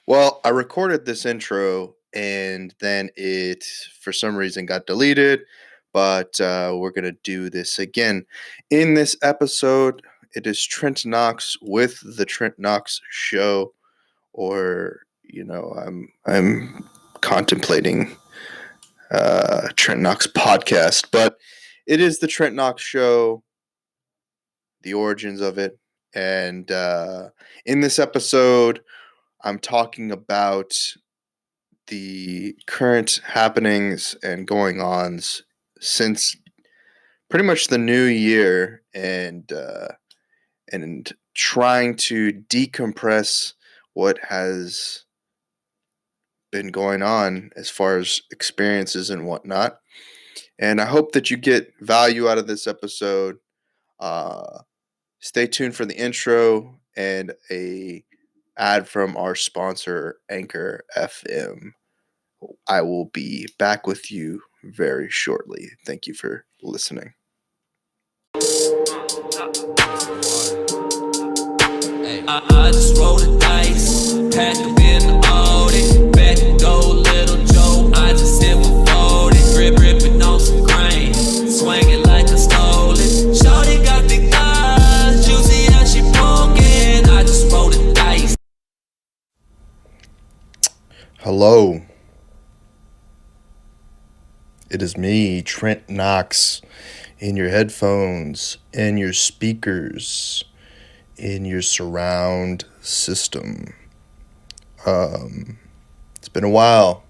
Well, I recorded this intro and then it, for some reason, got deleted, but we're going to do this again. In this episode, it is Trent Knox with the Trent Knox Show, or, I'm contemplating Trent Knox podcast, but it is the Trent Knox Show, the origins of it. And in this episode, I'm talking about the current happenings and going ons since pretty much the new year, and trying to decompress what has been going on as far as experiences and whatnot. And I hope that you get value out of this episode. Uh, Stay tuned for the intro and a ad from our sponsor, Anchor FM. I will be back with you very shortly. Thank you for listening. I just roll the dice, pack up in the Audi, back and go, little Joe. I just hit for 40, gripping on some grain, swinging like I stole it. Shorty got big thighs, juicy as she poking. I just roll the dice. Hello. It is me, Trent Knox, in your headphones, in your speakers, in your surround system. It's been a while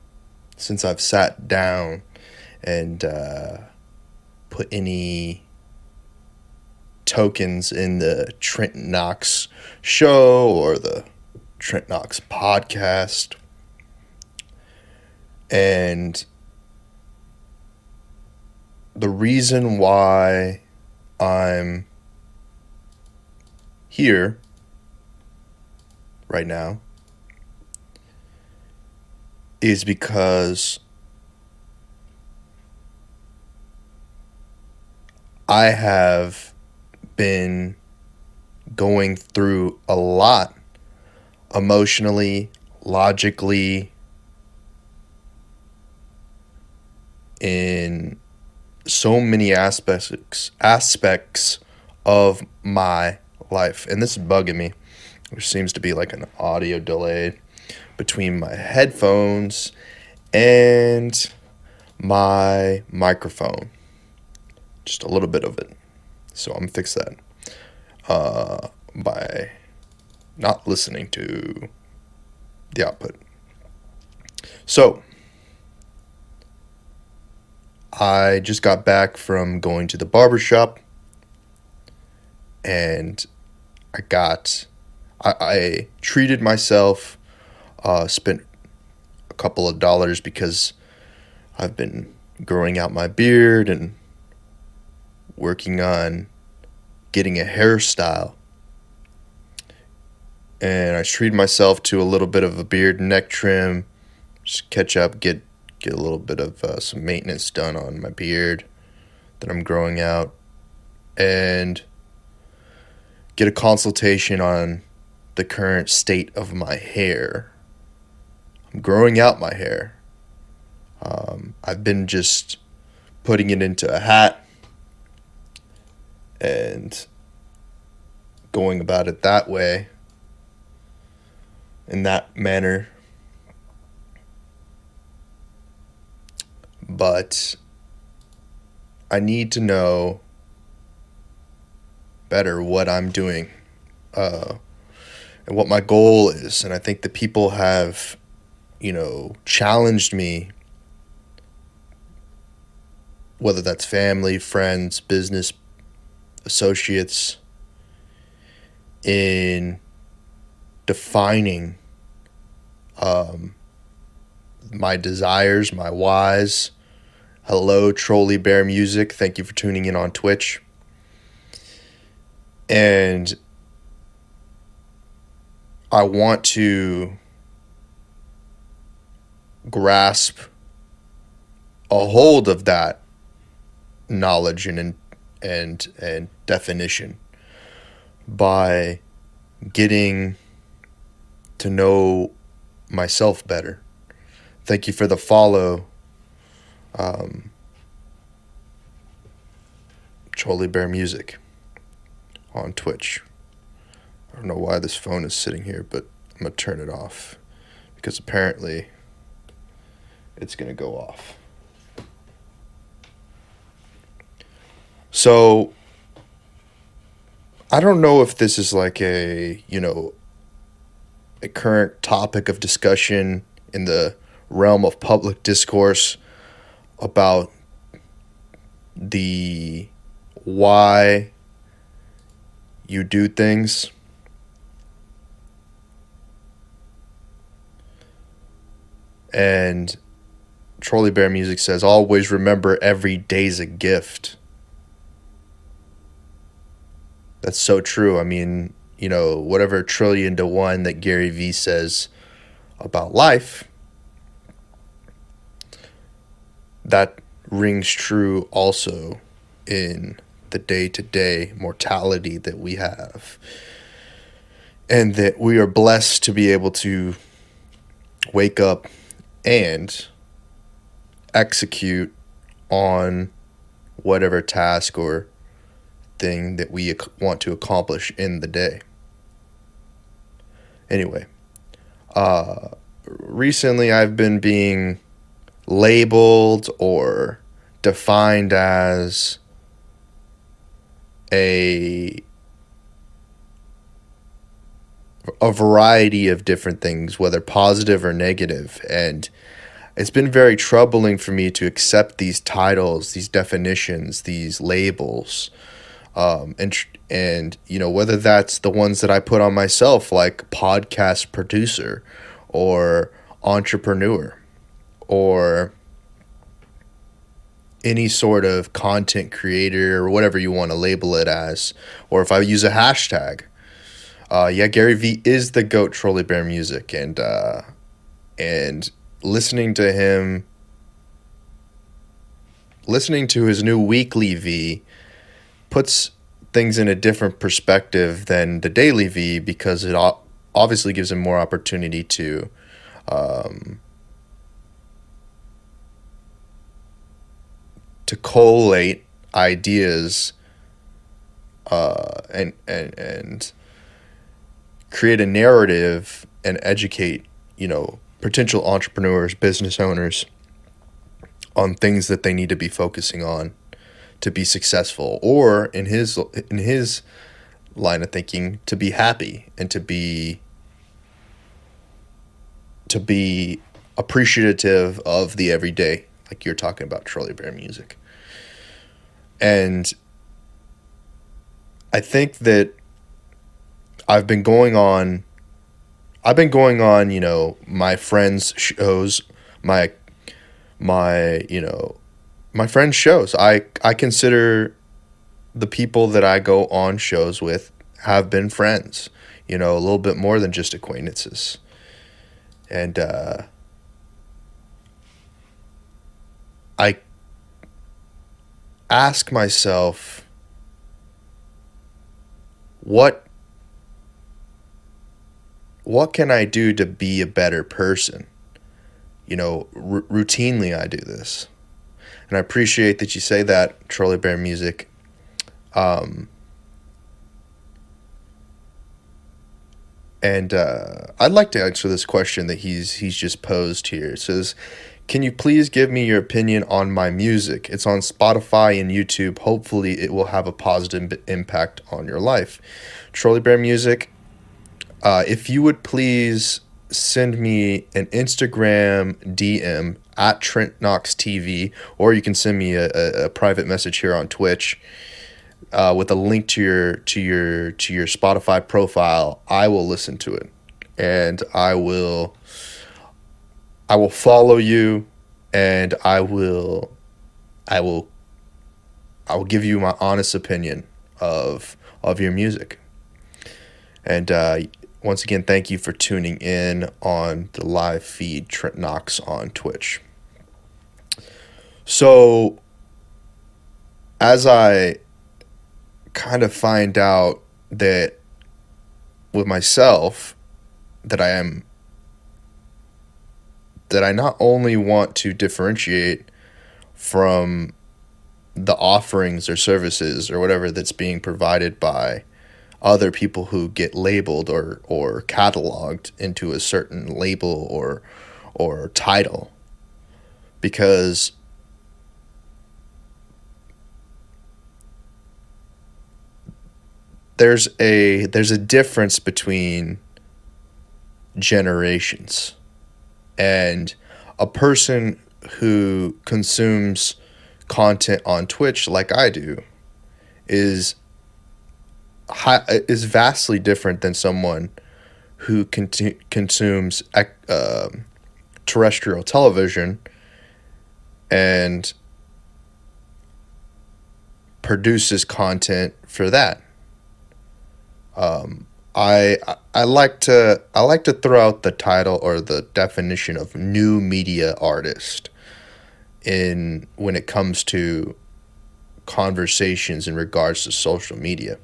since I've sat down and put any tokens in the Trent Knox Show or the Trent Knox podcast. And the reason why I'm here right now is because I have been going through a lot emotionally, logically, in so many aspects of my life. And this is bugging me. There seems to be like an audio delay between my headphones and my microphone. Just a little bit of it. So I'm gonna fix that by not listening to the output. So I just got back from going to the barbershop, and I treated myself, spent a couple of dollars because I've been growing out my beard and working on getting a hairstyle. And I treated myself to a little bit of a beard and neck trim, just catch up, get a little bit of some maintenance done on my beard that I'm growing out, and get a consultation on the current state of my hair. I'm growing out my hair. I've been just putting it into a hat and going about it that way, in that manner. But I need to know better what I'm doing and what my goal is. And I think the people have, challenged me, whether that's family, friends, business associates, in defining my desires, my whys. Hello, Trolley Bear Music. Thank you for tuning in on Twitch. And I want to grasp a hold of that knowledge and definition by getting to know myself better. Thank you for the follow, Charlie Bear Music on Twitch. I don't know why this phone is sitting here, but I'm going to turn it off because apparently it's going to go off. So I don't know if this is like a current topic of discussion in the realm of public discourse about the why you do things. And Trolley Bear Music says, always remember every day's a gift. That's so true. I mean, whatever trillion to one that Gary Vee says about life, that rings true also in the day-to-day mortality that we have. And that we are blessed to be able to wake up and execute on whatever task or thing that we want to accomplish in the day. Anyway, recently I've been being labeled or defined as a variety of different things, whether positive or negative, and it's been very troubling for me to accept these titles, these definitions, these labels, and whether that's the ones that I put on myself, like podcast producer or entrepreneur or any sort of content creator or whatever you want to label it as, or if I use a hashtag. Gary Vee is the GOAT Trolley Bear Music, and listening to his new weekly V puts things in a different perspective than the daily V, because it obviously gives him more opportunity to collate ideas and create a narrative and educate potential entrepreneurs, business owners, on things that they need to be focusing on to be successful, or in his line of thinking, to be happy and to be appreciative of the everyday, like you're talking about Trolley Bear Music. And I think that I've been going on, my friends' shows, my friends' shows. I consider the people that I go on shows with have been friends, a little bit more than just acquaintances. And I ask myself, what can I do to be a better person? Routinely I do this. And I appreciate that you say that, Trolley Bear Music. And I'd like to answer this question that he's just posed here. It says, can you please give me your opinion on my music? It's on Spotify and YouTube. Hopefully it will have a positive impact on your life. Trolley Bear Music, if you would please send me an Instagram DM at Trent Knox TV, or you can send me a private message here on Twitch with a link to your Spotify profile. I will listen to it, and I will follow you, and I will give you my honest opinion of your music. And once again, thank you for tuning in on the live feed, Trent Knox on Twitch. So, as I kind of find out that with myself, that I am that I not only want to differentiate from the offerings or services or whatever that's being provided by other people who get labeled or cataloged into a certain label or title, because there's a difference between generations, and a person who consumes content on Twitch like I do is vastly different than someone who consumes terrestrial television and produces content for that. I like to throw out the title or the definition of new media artist when it comes to conversations in regards to social media.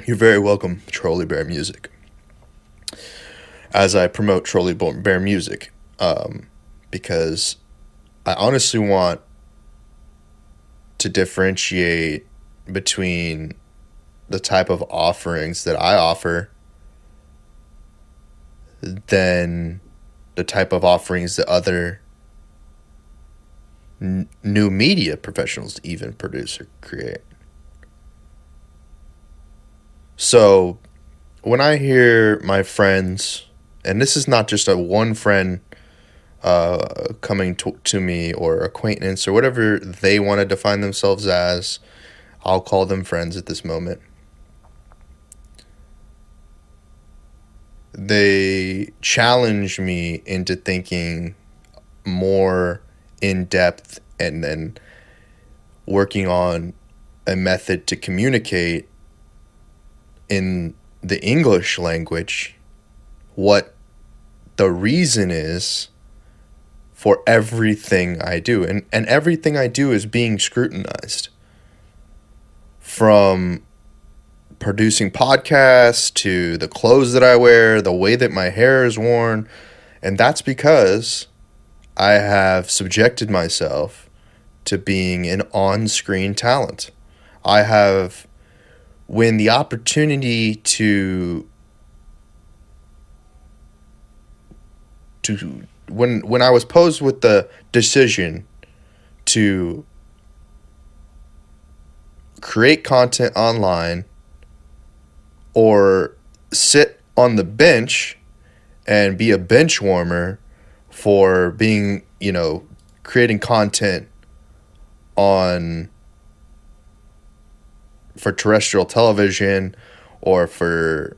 You're very welcome, Trolley Bear Music, as I promote Trolley Bear Music, because I honestly want to differentiate between the type of offerings that I offer than the type of offerings that other new media professionals even produce or create. So when I hear my friends, and this is not just a one friend coming to me, or acquaintance, or whatever they want to define themselves as, I'll call them friends at this moment. They challenge me into thinking more in depth and then working on a method to communicate in the English language what the reason is for everything I do. And everything I do is being scrutinized. From producing podcasts to the clothes that I wear, the way that my hair is worn. And that's because I have subjected myself to being an on-screen talent. I have, when the opportunity when I was posed with the decision to create content online or sit on the bench and be a bench warmer for being, creating content for terrestrial television or for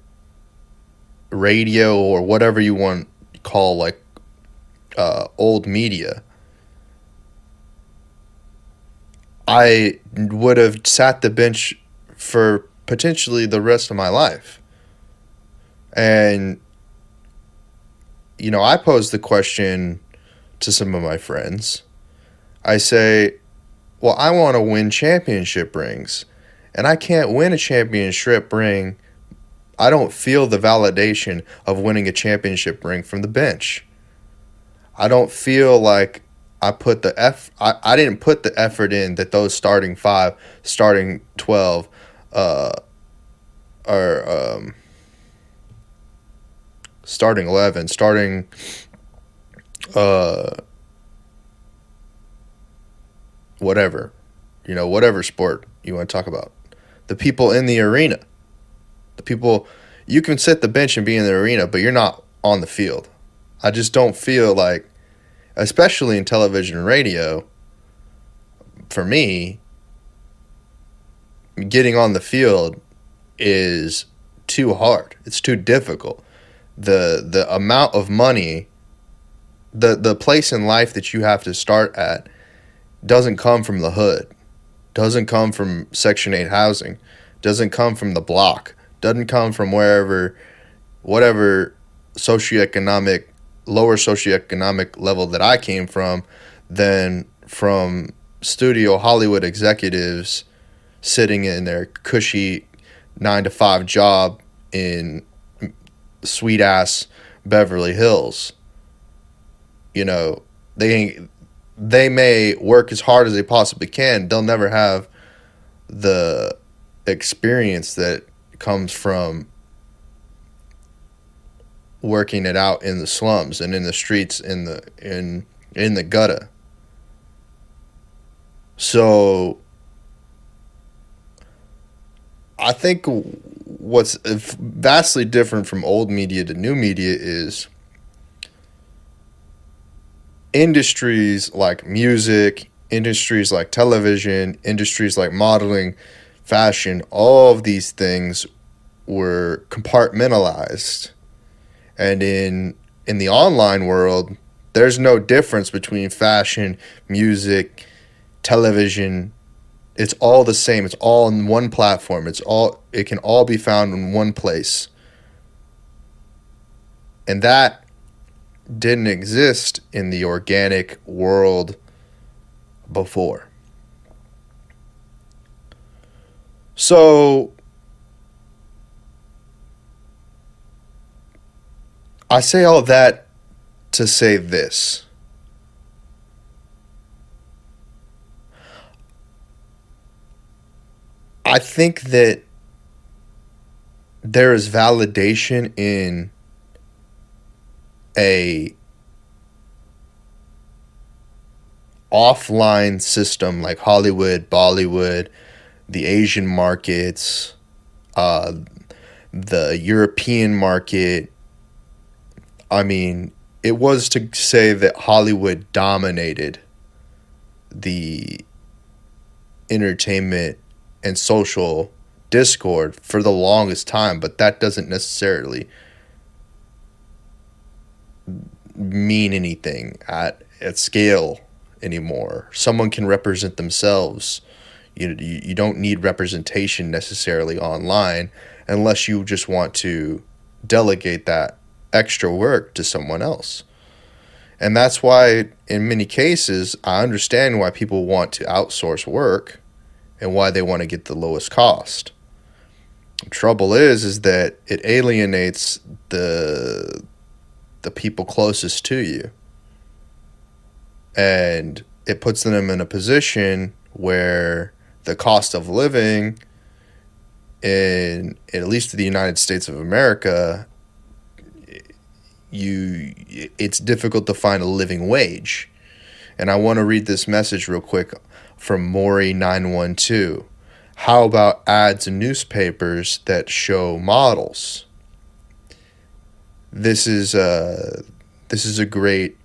radio or whatever you want to call old media, I would have sat the bench for potentially the rest of my life. And, I posed the question to some of my friends. I say, well, I want to win championship rings, and I can't win a championship ring. I don't feel the validation of winning a championship ring from the bench. I don't feel like I didn't put the effort in that those starting 5, starting 12, starting 11, starting whatever, whatever sport you want to talk about. The people in the arena. The people, you can sit the bench and be in the arena, but you're not on the field. I just don't feel like, especially in television and radio, for me, getting on the field is too hard. It's too difficult. The amount of money, the place in life that you have to start at doesn't come from the hood, doesn't come from Section 8 housing, doesn't come from the block, doesn't come from whatever lower socioeconomic level that I came from, than from studio Hollywood executives sitting in their cushy 9-to-5 job in sweet ass Beverly Hills. You know, they may work as hard as they possibly can. They'll never have the experience that comes from working it out in the slums and in the streets in the gutter. So I think what's vastly different from old media to new media is industries like music, industries like television, industries like modeling, fashion, all of these things were compartmentalized. And in the online world, there's no difference between fashion, music, television. It's all the same. It's all in one platform. It can all be found in one place. And that didn't exist in the organic world before. So I say all that to say this. I think that there is validation in a offline system like Hollywood, Bollywood, the Asian markets, the European market. I mean, it was to say that Hollywood dominated the entertainment and social discord for the longest time, but that doesn't necessarily mean anything at scale anymore. Someone can represent themselves. You don't need representation necessarily online unless you just want to delegate that extra work to someone else. And that's why in many cases I understand why people want to outsource work and why they want to get the lowest cost. The trouble is that it alienates the people closest to you. And it puts them in a position where the cost of living in at least the United States of America, it's difficult to find a living wage. And I want to read this message real quick from Maury912. How about ads in newspapers that show models? This is a great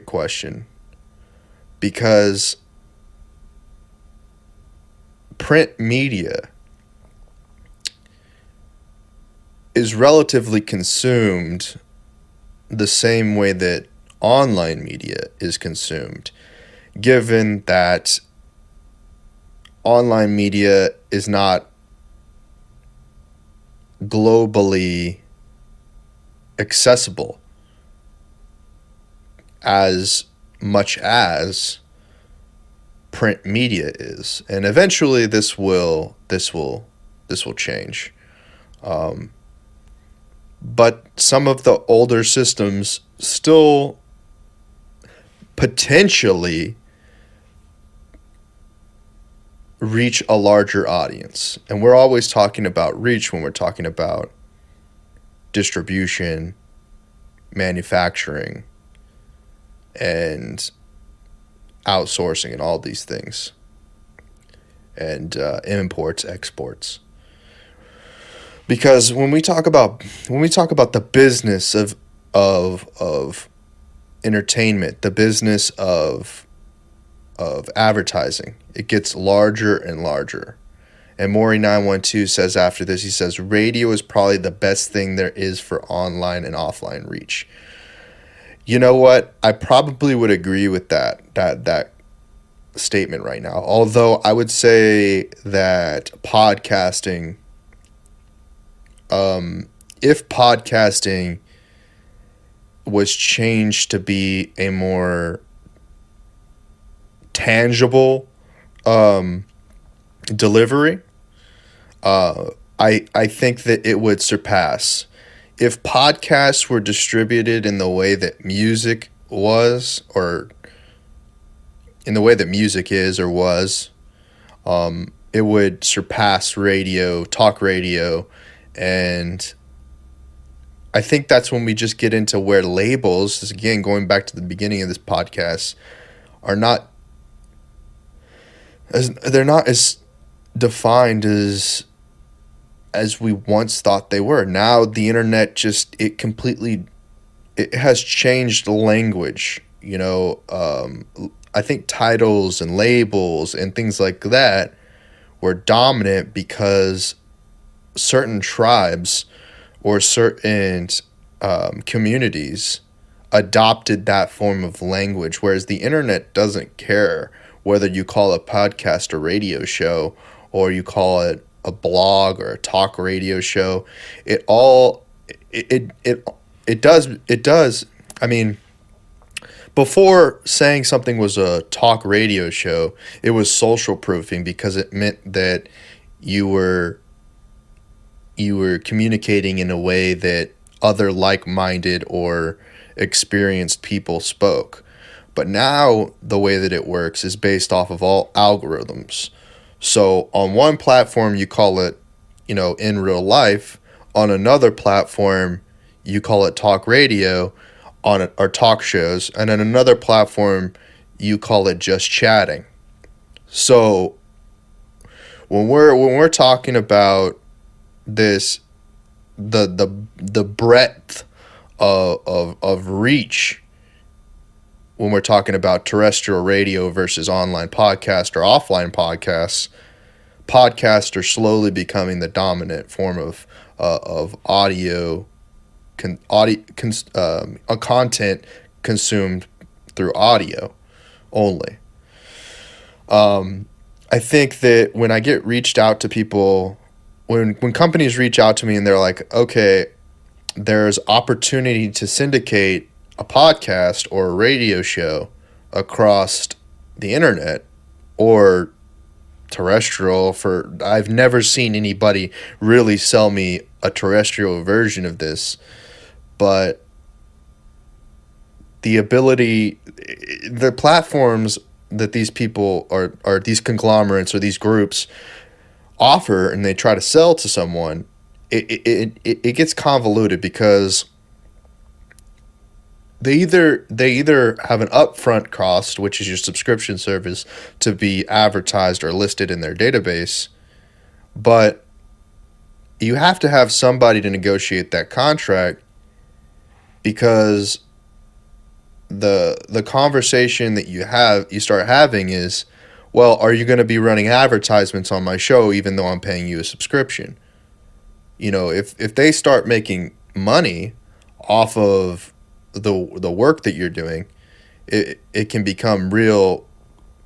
question, because print media is relatively consumed the same way that online media is consumed, given that online media is not globally accessible as much as print media is. And eventually this will change. But some of the older systems still potentially reach a larger audience. And we're always talking about reach when we're talking about distribution, manufacturing, and outsourcing and all these things, and imports, exports. Because when we talk about the business of entertainment, the business of advertising, it gets larger and larger. And Maury912 says after this, he says, radio is probably the best thing there is for online and offline reach. You know what? I probably would agree with that statement right now. Although I would say that podcasting, if podcasting was changed to be a more tangible delivery, I think that it would surpass if podcasts were distributed in the way that music was, or in the way that music is or was, it would surpass radio, talk radio, and I think that's when we just get into where labels, again, going back to the beginning of this podcast, are not they're not as defined as we once thought they were. Now the internet just it has changed the language. I think titles and labels and things like that were dominant because certain tribes or certain communities adopted that form of language, whereas the internet doesn't care whether you call a podcast a radio show or you call it a blog or a talk radio show. It does. I mean, before saying something was a talk radio show, it was social proofing because it meant that you were communicating in a way that other like-minded or experienced people spoke. But now the way that it works is based off of all algorithms. So on one platform you call it, in real life. On another platform you call it talk radio, or talk shows, and on another platform you call it just chatting. So when we're talking about this, the breadth of reach, when we're talking about terrestrial radio versus online podcast or offline podcasts are slowly becoming the dominant form of audio content consumed through audio only. I think that when I get reached out to people, when companies reach out to me and they're like, okay, there's opportunity to syndicate a podcast or a radio show across the internet or terrestrial, I've never seen anybody really sell me a terrestrial version of this, but the platforms that these people or these conglomerates or these groups offer and they try to sell to someone, it gets convoluted because they either have an upfront cost, which is your subscription service, to be advertised or listed in their database, but you have to have somebody to negotiate that contract, because the conversation that you start having is, well, are you going to be running advertisements on my show even though I'm paying you a subscription? If they start making money off of the work that you're doing, it can become real,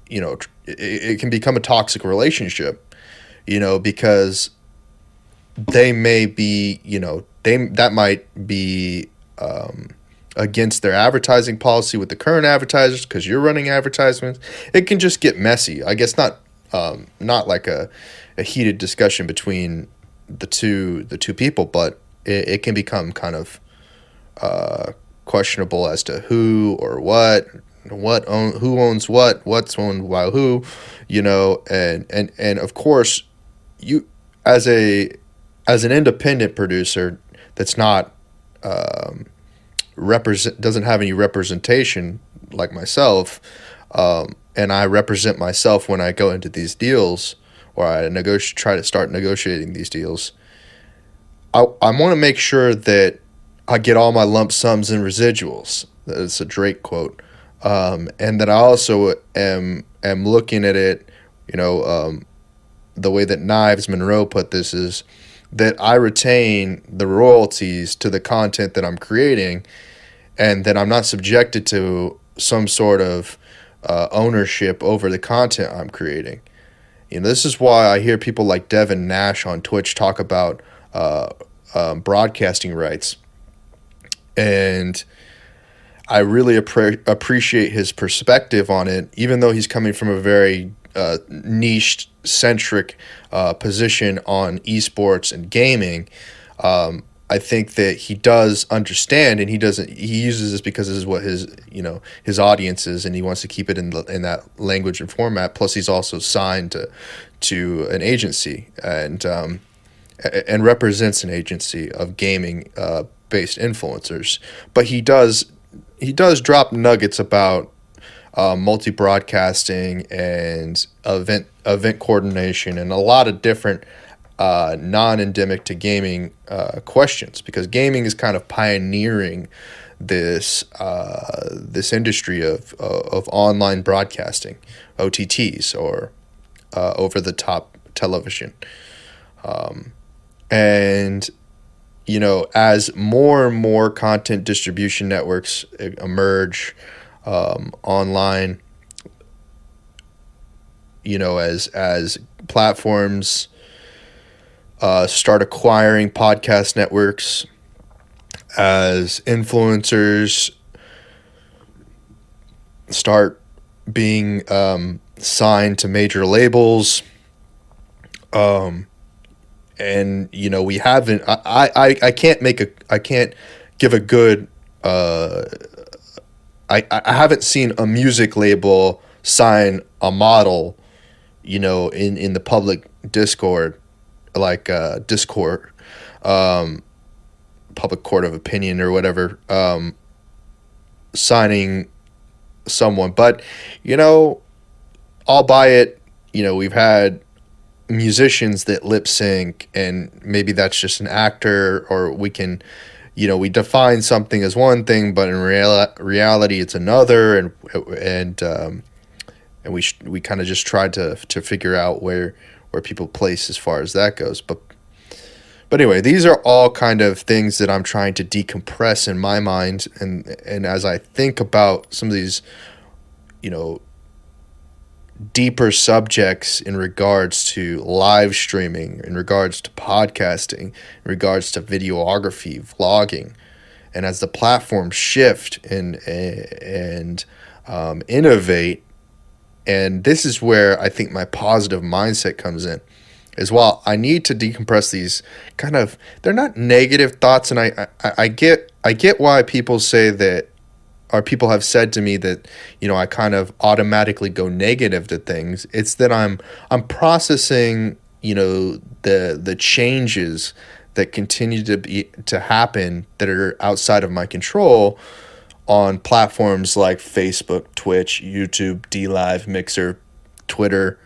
it can become a toxic relationship, because they may be, that might be against their advertising policy with the current advertisers because you're running advertisements. It can just get messy. I guess not like a heated discussion between the two people, but it can become kind of questionable as to who or who owns what's owned by who, and of course you as an independent producer that's not doesn't have any representation like myself, and I represent myself when I go into these deals or I try to start negotiating these deals. I want to make sure that I get all my lump sums and residuals. That's a Drake quote, and that I also am looking at it, the way that Knives Monroe put this is that I retain the royalties to the content that I'm creating, and that I'm not subjected to some sort of ownership over the content I'm creating. This is why I hear people like Devin Nash on Twitch talk about broadcasting rights. And I really appreciate his perspective on it, even though he's coming from a very niche-centric position on esports and gaming. I think that he does understand, and he uses this because this is what his, his audience is, and he wants to keep it in that language and format. Plus, he's also signed to an agency, and represents an agency of gaming based influencers. But he does drop nuggets about multi broadcasting and event coordination and a lot of different non-endemic to gaming questions, because gaming is kind of pioneering this industry of online broadcasting, OTTs, or over the top television. And as more and more content distribution networks emerge online, as platforms start acquiring podcast networks, as influencers start being signed to major labels, and we haven't. I can't give a good. I haven't seen a music label sign a model, in the public Discord, like Discord, public court of opinion or whatever, signing someone. But I'll buy it. We've had musicians that lip sync, and maybe that's just an actor, or we can, we define something as one thing, but in reality it's another, and we kind of just tried to figure out where people place as far as that goes. But anyway, these are all kind of things that I'm trying to decompress in my mind, and as I think about some of these, deeper subjects in regards to live streaming, in regards to podcasting, in regards to videography, vlogging, and as the platforms shift and innovate, and this is where I think my positive mindset comes in, is while I need to decompress these kind of, they're not negative thoughts, and I get why people say that, or people have said to me that, I kind of automatically go negative to things. It's that I'm processing, the changes that continue to happen that are outside of my control on platforms like Facebook, Twitch, YouTube, DLive, Mixer, Twitter,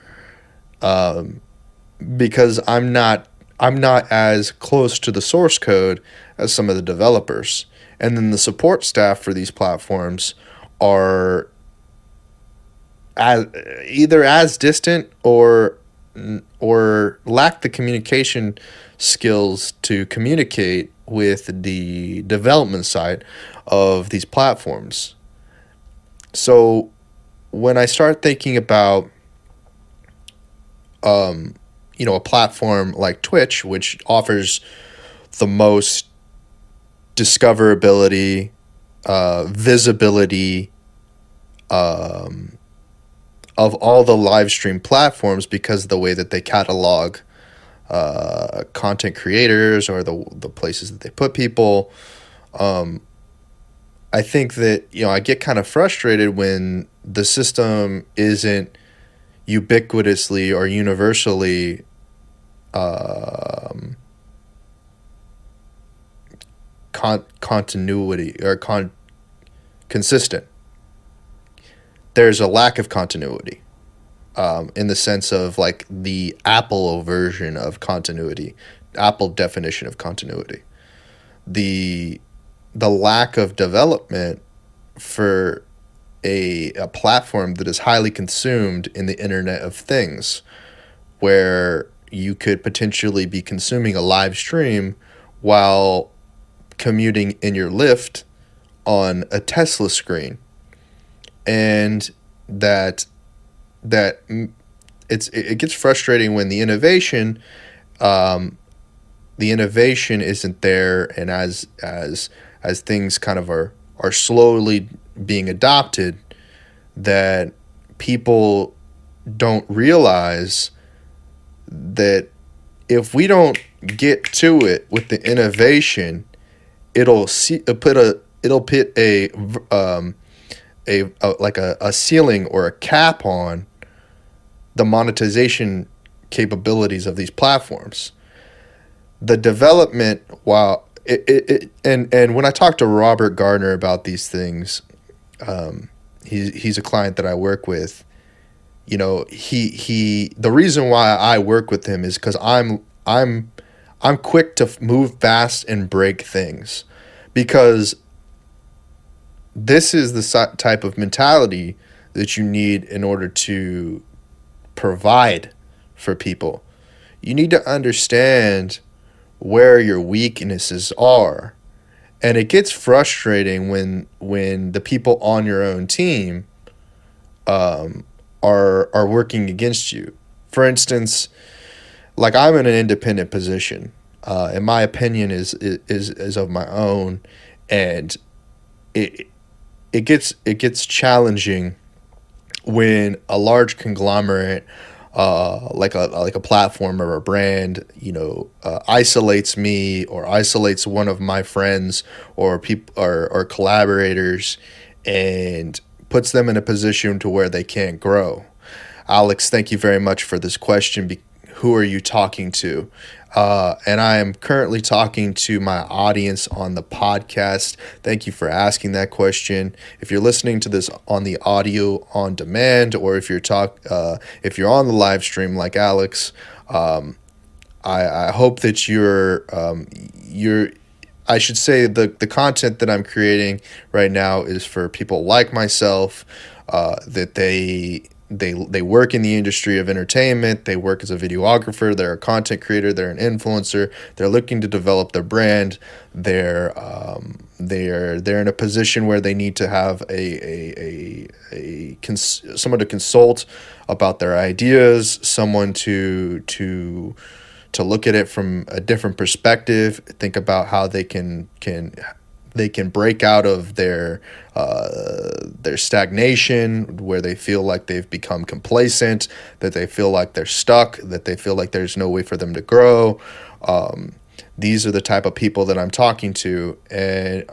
because I'm not as close to the source code as some of the developers. And then the support staff for these platforms are either as distant or lack the communication skills to communicate with the development side of these platforms. So when I start thinking about a platform like Twitch, which offers the most discoverability, visibility of all the live stream platforms, because of the way that they catalog content creators, or the places that they put people. I think that I get kind of frustrated when the system isn't ubiquitously or universally continuity or consistent. There's a lack of continuity in the sense of like the Apple version of continuity, Apple definition of continuity. The lack of development for a platform that is highly consumed in the Internet of Things, where you could potentially be consuming a live stream while commuting in your Lyft on a Tesla screen, and that it gets frustrating when the innovation isn't there, and as things kind of are slowly being adopted, that people don't realize that if we don't get to it with the innovation, it'll put a ceiling or a cap on the monetization capabilities of these platforms. The development, while and when I talk to Robert Gardner about these things, he's a client that I work with. You know, he the reason why I work with him is because I'm quick to move fast and break things, because this is the type of mentality that you need in order to provide for people. You need to understand where your weaknesses are. And it gets frustrating when the people on your own team are working against you. For instance, like, I'm in an independent position, and my opinion is of my own, and it gets challenging when a large conglomerate, like a platform or a brand, isolates me or isolates one of my friends or people or collaborators, and puts them in a position to where they can't grow. Alex, thank you very much for this question. Who are you talking to? And I am currently talking to my audience on the podcast. Thank you for asking that question. If you're listening to this on the audio on demand, or if you're on the live stream like Alex, I hope that I should say the content that I'm creating right now is for people like myself, that they work in the industry of entertainment. They work as a videographer. They're a content creator. They're an influencer. They're looking to develop their brand. They're in a position where they need to have someone to consult about their ideas, someone to look at it from a different perspective, think about how they can break out of their stagnation, where they feel like they've become complacent, that they feel like they're stuck, that they feel like there's no way for them to grow. These are the type of people that I'm talking to, and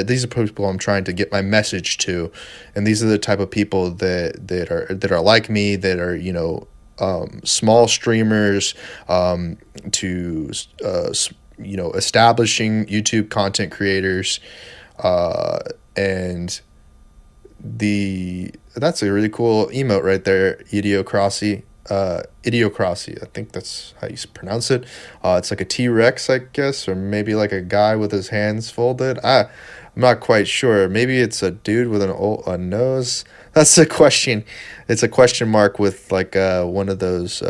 these are people I'm trying to get my message to, and these are the type of people that are like me, that are small streamers, to establishing YouTube content creators, and that's a really cool emote right there, Idiocracy. Idiocracy, I think that's how you pronounce it. It's like a T-Rex, I guess, or maybe like a guy with his hands folded. I'm not quite sure. Maybe it's a dude with a nose. That's a question. It's a question mark with like one of those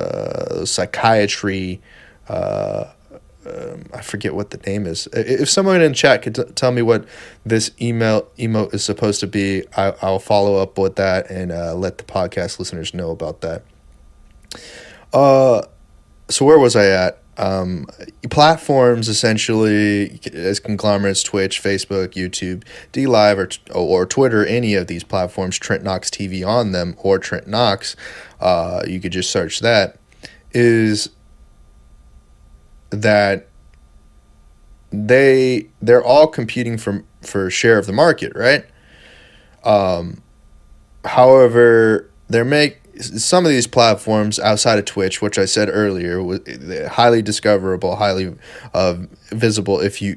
psychiatry. I forget what the name is. If someone in chat could tell me what this emote is supposed to be, I'll follow up with that and let the podcast listeners know about that. So where was I at? Platforms, essentially, as conglomerates, Twitch, Facebook, YouTube, DLive, or Twitter, any of these platforms, Trent Knox TV on them, or Trent Knox, you could just search that, is that they're all competing for share of the market, right? However, some of these platforms outside of Twitch, which I said earlier, highly discoverable, highly visible if you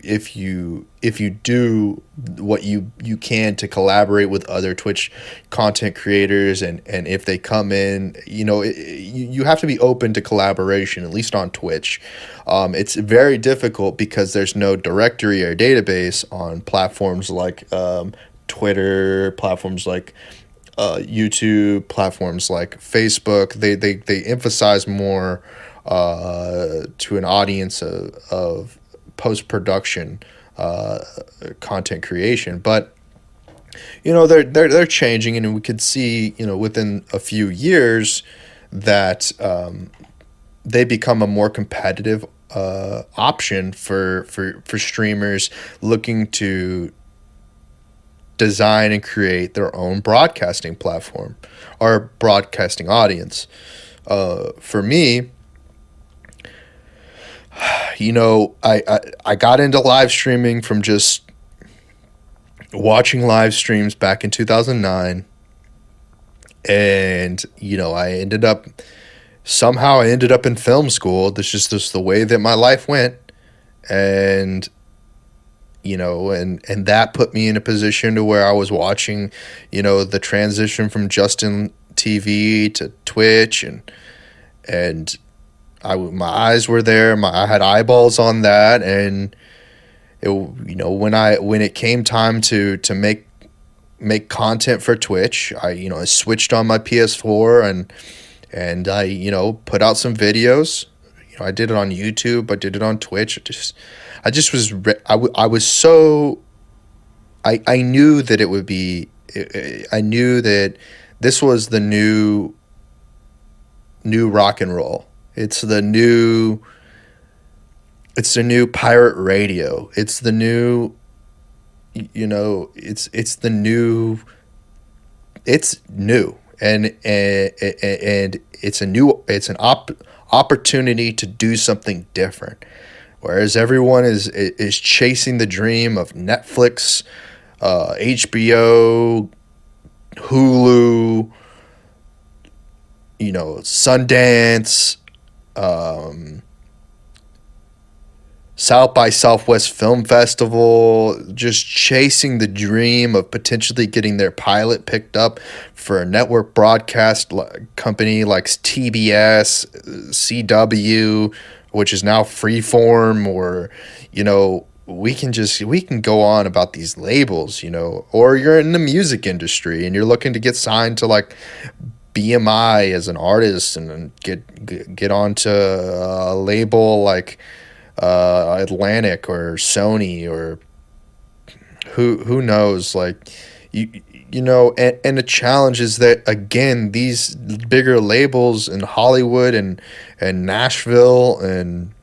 do what you can to collaborate with other Twitch content creators, and if they come in, you have to be open to collaboration, at least on Twitch. It's very difficult because there's no directory or database on platforms like Twitter, platforms like YouTube, platforms like Facebook. They emphasize more to an audience of post-production content creation, but they're changing, and we could see within a few years that they become a more competitive option for streamers looking to design and create their own broadcasting platform or broadcasting audience. For me, I got into live streaming from just watching live streams back in 2009. And, I ended up in film school. That's just the way that my life went. And, and that put me in a position to where I was watching, the transition from Justin TV to Twitch, and my eyes were there. I had eyeballs on that, and when it came time to make content for Twitch, I switched on my PS4, and I put out some videos. I did it on YouTube. I did it on Twitch. I was so I knew that it would be. I knew that this was the new rock and roll. It's the new pirate radio. It's the new, it's the new, it's new, and it's an opportunity to do something different. Whereas everyone is chasing the dream of Netflix, HBO, Hulu, Sundance, South by Southwest Film Festival, just chasing the dream of potentially getting their pilot picked up for a network broadcast company like TBS, CW, which is now Freeform, or, we can go on about these labels, or you're in the music industry and you're looking to get signed to like BMI as an artist and get onto a label like Atlantic or Sony, or who knows, like and the challenge is that, again, these bigger labels in Hollywood and Nashville and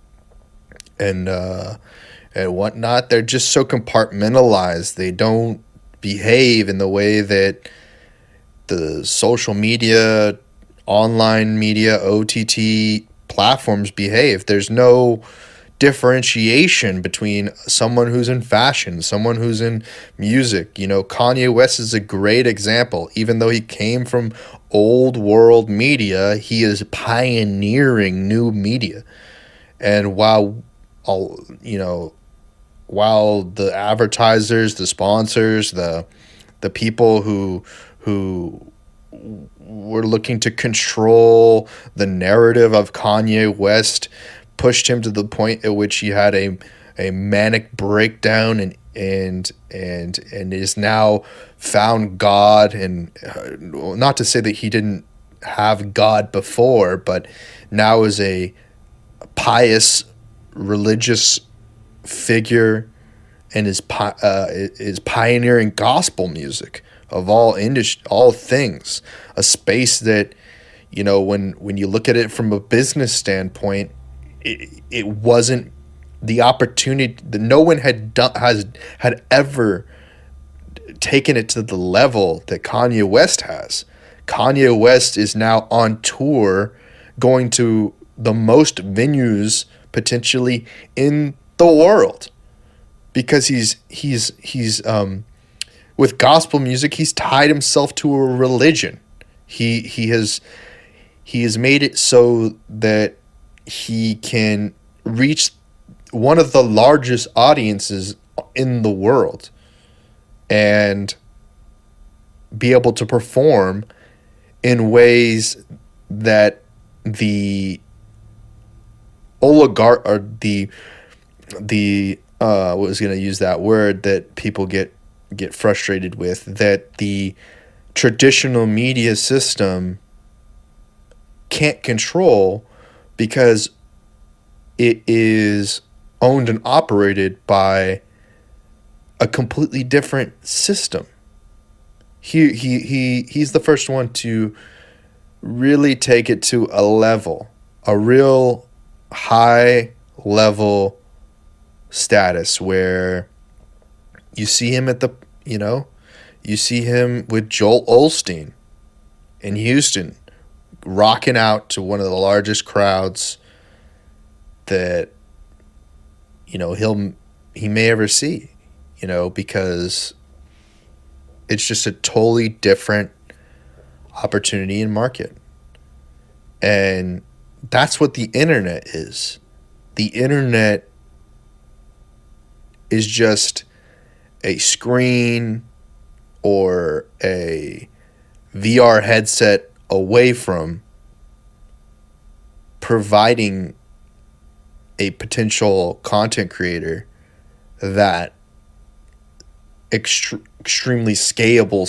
whatnot, they're just so compartmentalized. They don't behave in the way that the social media, online media, OTT platforms behave. There's no differentiation between someone who's in fashion, someone who's in music. Kanye West is a great example. Even though he came from old world media, he is pioneering new media. And while the advertisers, the sponsors, the people who were looking to control the narrative of Kanye West pushed him to the point at which he had a manic breakdown and is now found God, and not to say that he didn't have God before, but now is a pious religious figure, and is pioneering gospel music of all things, a space that, when you look at it from a business standpoint, it wasn't the opportunity that no one had ever taken it to the level that Kanye West has. Kanye West is now on tour, going to the most venues potentially in the world, because he's with gospel music, he's tied himself to a religion. He has made it so that he can reach one of the largest audiences in the world and be able to perform in ways that the oligarch, or the what was going to use that word that people get frustrated with, that the traditional media system can't control, because it is owned and operated by a completely different system. He's the first one to really take it to a real high level status, where you see him you see him with Joel Osteen in Houston, rocking out to one of the largest crowds that he may ever see, because it's just a totally different opportunity and market. And that's what the internet is. The internet is just a screen or a VR headset away from providing a potential content creator that extremely scalable.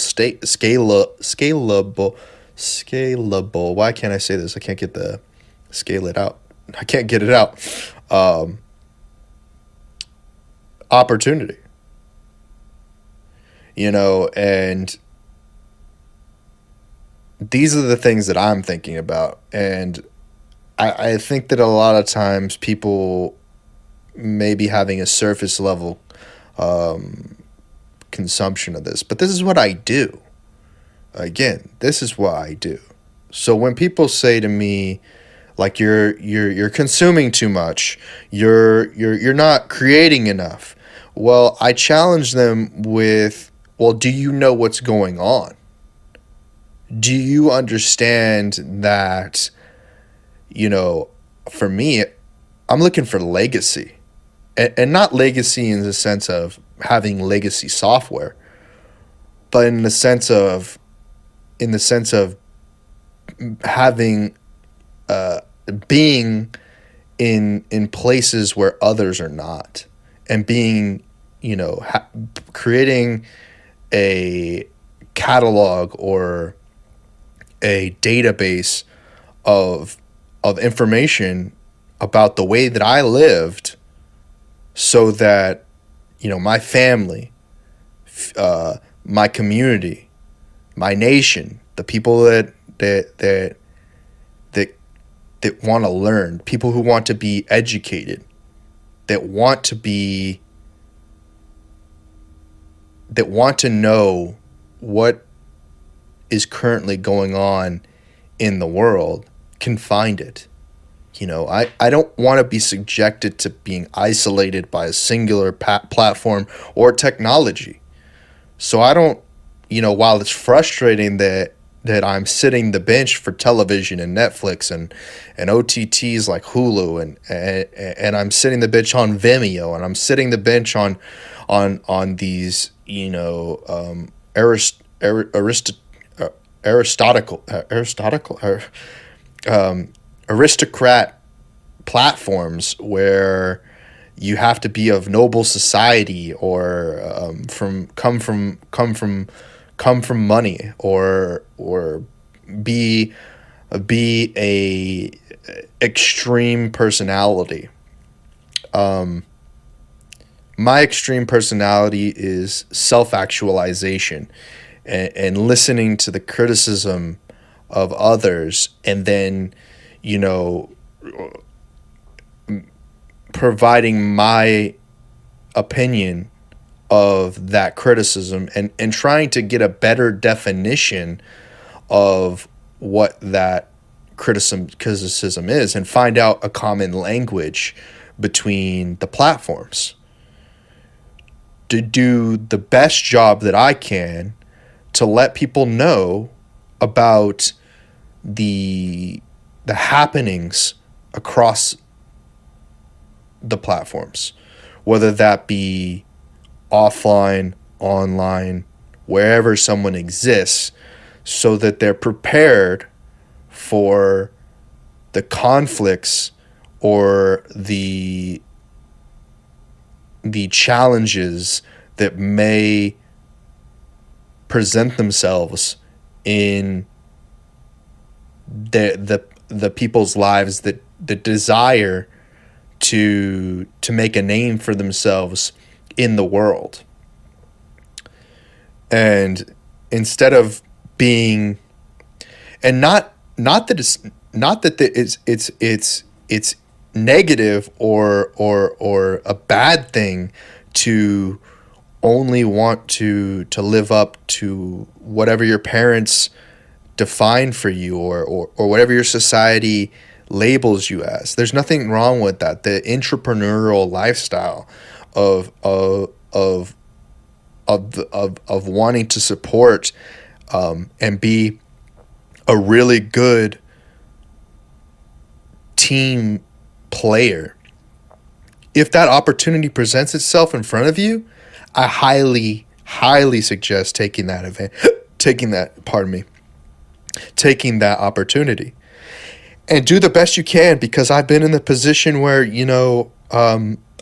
Why can't I say this? I can't get the scale it out. I can't get it out. Opportunity. And these are the things that I'm thinking about. And I think that a lot of times people may be having a surface level consumption of this. But this is what I do. Again, this is what I do. So when people say to me, like, you're consuming too much, you're not creating enough, well, I challenge them with, well, do you know what's going on? Do you understand that, for me, I'm looking for legacy, and not legacy in the sense of having legacy software, but in the sense of having being in places where others are not, and being creating a catalog or a database of information about the way that I lived, so that my family, my community, my nation, the people that want to learn, people who want to be educated, that want to know what is currently going on in the world, can find it. I don't want to be subjected to being isolated by a singular platform or technology. So I don't, while it's frustrating that I'm sitting the bench for television and Netflix and OTTs like Hulu, and I'm sitting the bench on Vimeo, and I'm sitting the bench on these aristocrat platforms where you have to be of noble society, or come from money, or be a extreme personality. My extreme personality is self-actualization, and listening to the criticism of others, and then providing my opinion of that criticism, and trying to get a better definition of what that criticism is, and find out a common language between the platforms, to do the best job that I can to let people know about the happenings across the platforms, whether that be offline, online, wherever someone exists, so that they're prepared for the conflicts or the challenges that may present themselves in the people's lives that desire to make a name for themselves in the world. And instead of being, and not that it's negative or a bad thing to only want to live up to whatever your parents define for you, or whatever your society labels you as. There's nothing wrong with that. The entrepreneurial lifestyle of wanting to support and be a really good team player. If that opportunity presents itself in front of you, I highly suggest taking that opportunity and do the best you can, because I've been in the position where,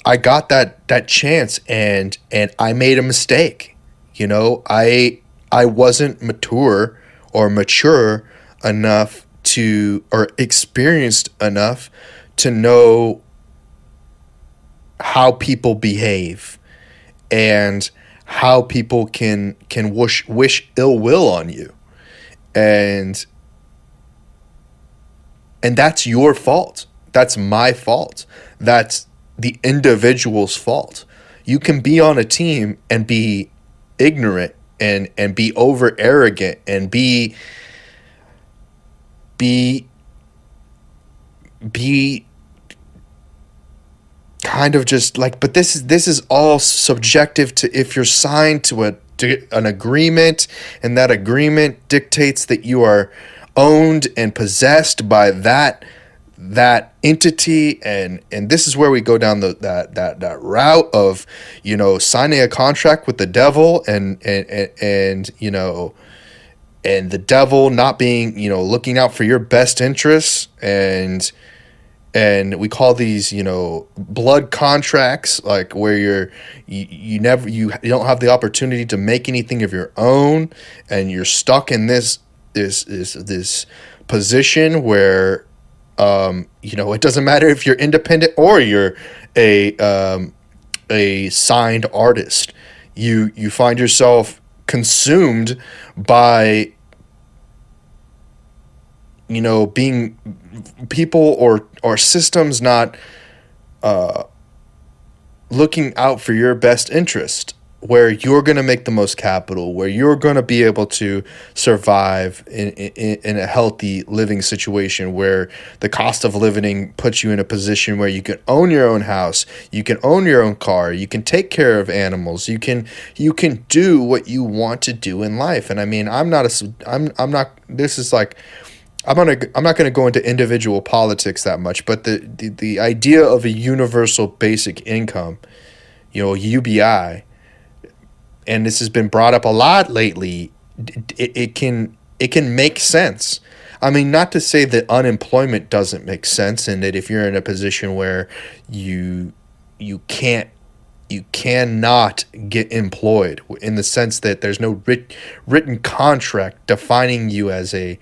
I got that chance and I made a mistake. I wasn't mature enough or experienced enough to know how people behave and how people can wish ill will on you. And that's your fault. That's my fault. That's the individual's fault. You can be on a team and be ignorant and be over arrogant and be kind of just like, but this is all subjective to if you're signed to an agreement, and that agreement dictates that you are owned and possessed by that entity, and this is where we go down that route of signing a contract with the devil, and the devil not being looking out for your best interests, and we call these blood contracts, like where you don't have the opportunity to make anything of your own, and you're stuck in this position where it doesn't matter if you're independent or you're a signed artist. You find yourself consumed by being people or systems not looking out for your best interest, where you're going to make the most capital, where you're going to be able to survive in a healthy living situation, where the cost of living puts you in a position where you can own your own house, you can own your own car, you can take care of animals, you can do what you want to do in life. And I mean, I'm not going to go into individual politics that much, but the idea of a universal basic income, UBI, and this has been brought up a lot lately, it can make sense. I mean, not to say that unemployment doesn't make sense, and that if you're in a position where you cannot get employed, in the sense that there's no written contract defining you as a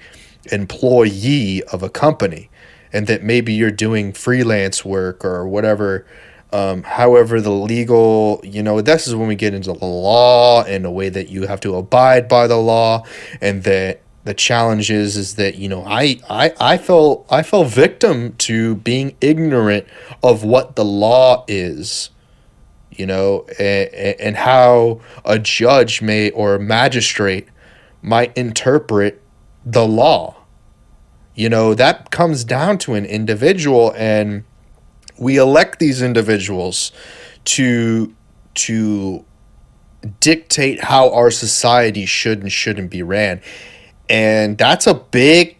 employee of a company, and that maybe you're doing freelance work or whatever. However, the legal, this is when we get into the law and the way that you have to abide by the law, and that the challenge is that I fell victim to being ignorant of what the law is, and how a judge or a magistrate might interpret the law. That comes down to an individual, and we elect these individuals to dictate how our society should and shouldn't be ran. And that's a big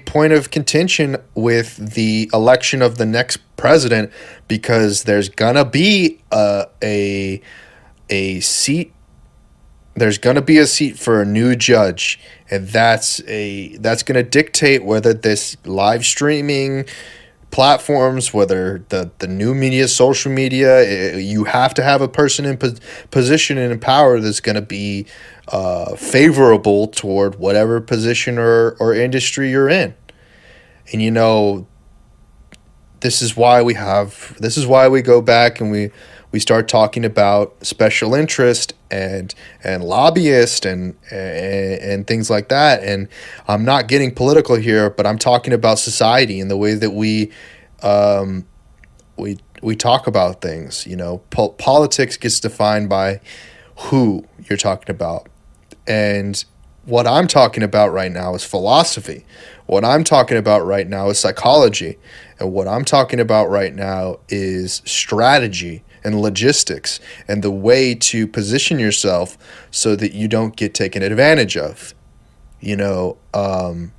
point of contention with the election of the next president, because there's gonna be a seat. There's gonna be a seat for a new judge, and that's gonna dictate whether this live streaming platforms, whether the new media, social media, you have to have a person in position and in power that's going to be favorable toward whatever position or industry you're in. And this is why we go back and we start talking about special interest and lobbyists and things like that. And I'm not getting political here, but I'm talking about society and the way that we talk about things. Politics gets defined by who you're talking about, and what I'm talking about right now is philosophy. What I'm talking about right now is psychology. And what I'm talking about right now is strategy and logistics and the way to position yourself so that you don't get taken advantage of. You know, and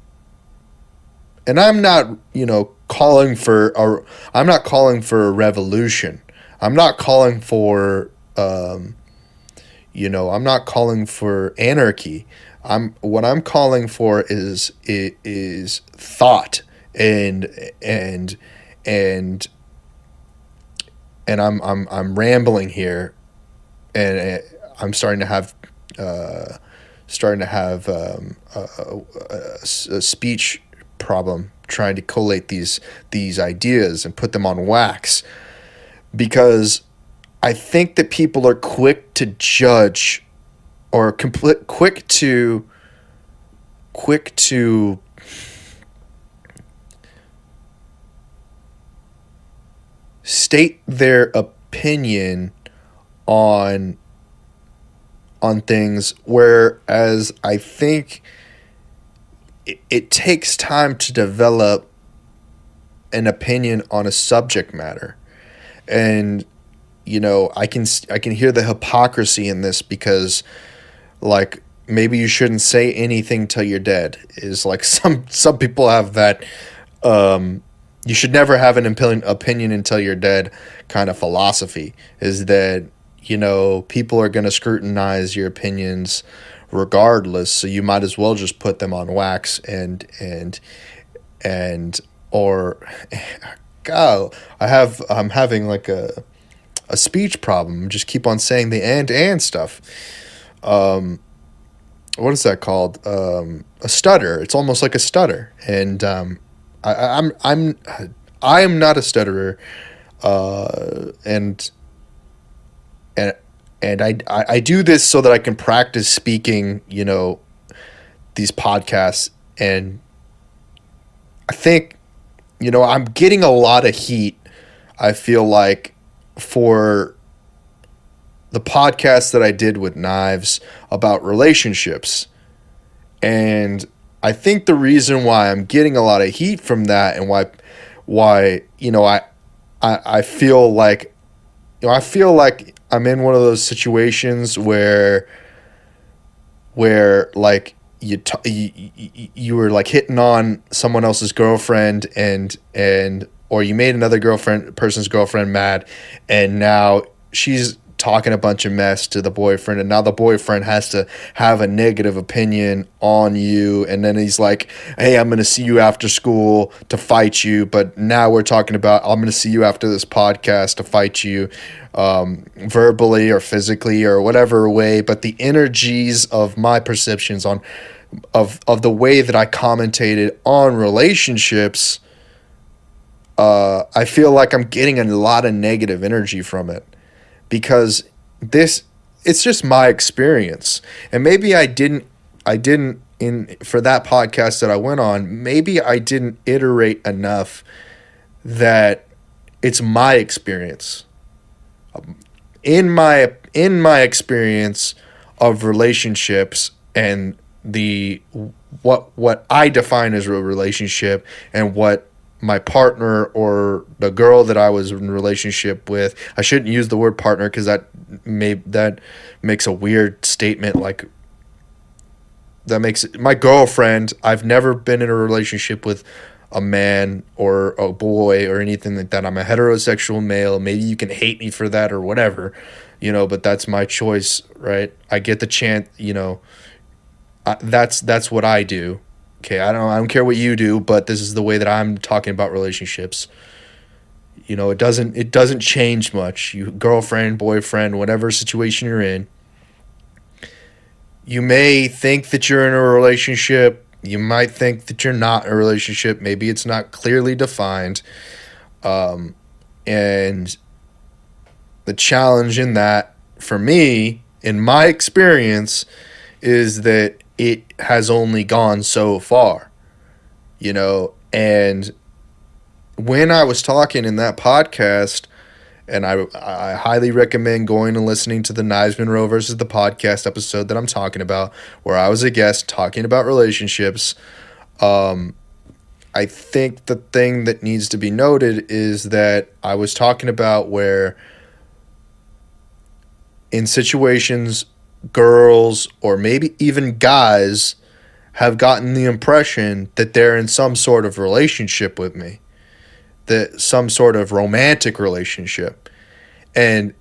I'm not, I'm not calling for a revolution. I'm not calling for, I'm not calling for anarchy. What I'm calling for is thought and and and I'm rambling here, and I'm starting to have a speech problem trying to collate these ideas and put them on wax, because I think that people are quick to judge, or quick to state their opinion on things, whereas I think it takes time to develop an opinion on a subject matter. And I can hear the hypocrisy in this, because like, maybe you shouldn't say anything till you're dead is like some people have that, you should never have an opinion until you're dead kind of philosophy, is that people are going to scrutinize your opinions regardless, so you might as well just put them on wax. And or God, I'm having like a speech problem. Just keep on saying the and stuff. What is that called? A stutter. It's almost like a stutter. And I am not a stutterer. And I do this so that I can practice speaking, these podcasts. And I think, I'm getting a lot of heat, I feel like, for the podcast that I did with Knives about relationships. And I think the reason why I'm getting a lot of heat from that, and why I feel like, I feel like I'm in one of those situations where like you were like hitting on someone else's girlfriend, and or you made another person's girlfriend mad, and now she's talking a bunch of mess to the boyfriend, and now the boyfriend has to have a negative opinion on you, and then he's like, hey, I'm going to see you after school to fight you, but now we're talking about, I'm going to see you after this podcast to fight you, verbally or physically or whatever way. But the energies of my perceptions of the way that I commentated on relationships, I feel like I'm getting a lot of negative energy from it, because it's just my experience. And maybe I didn't for that podcast that I went on, maybe I didn't iterate enough that it's my experience. In my experience of relationships, and what I define as a relationship, and what my partner or the girl that I was in a relationship with, I shouldn't use the word partner, because that makes a weird statement. Like, that makes it my girlfriend. I've never been in a relationship with a man or a boy or anything like that. I'm a heterosexual male. Maybe you can hate me for that or whatever, but that's my choice, right? I get the chance, that's what I do. Okay, I don't care what you do, but this is the way that I'm talking about relationships. It doesn't change much. You girlfriend, boyfriend, whatever situation you're in. You may think that you're in a relationship. You might think that you're not in a relationship. Maybe it's not clearly defined. And the challenge in that, for me, in my experience, is that it has only gone so far, and when I was talking in that podcast And I highly recommend going and listening to the Knives Monroe versus the podcast episode that I'm talking about, where I was a guest talking about relationships. I think the thing that needs to be noted is that I was talking about where in situations, girls or maybe even guys have gotten the impression that they're in some sort of relationship with me, that some sort of romantic relationship. And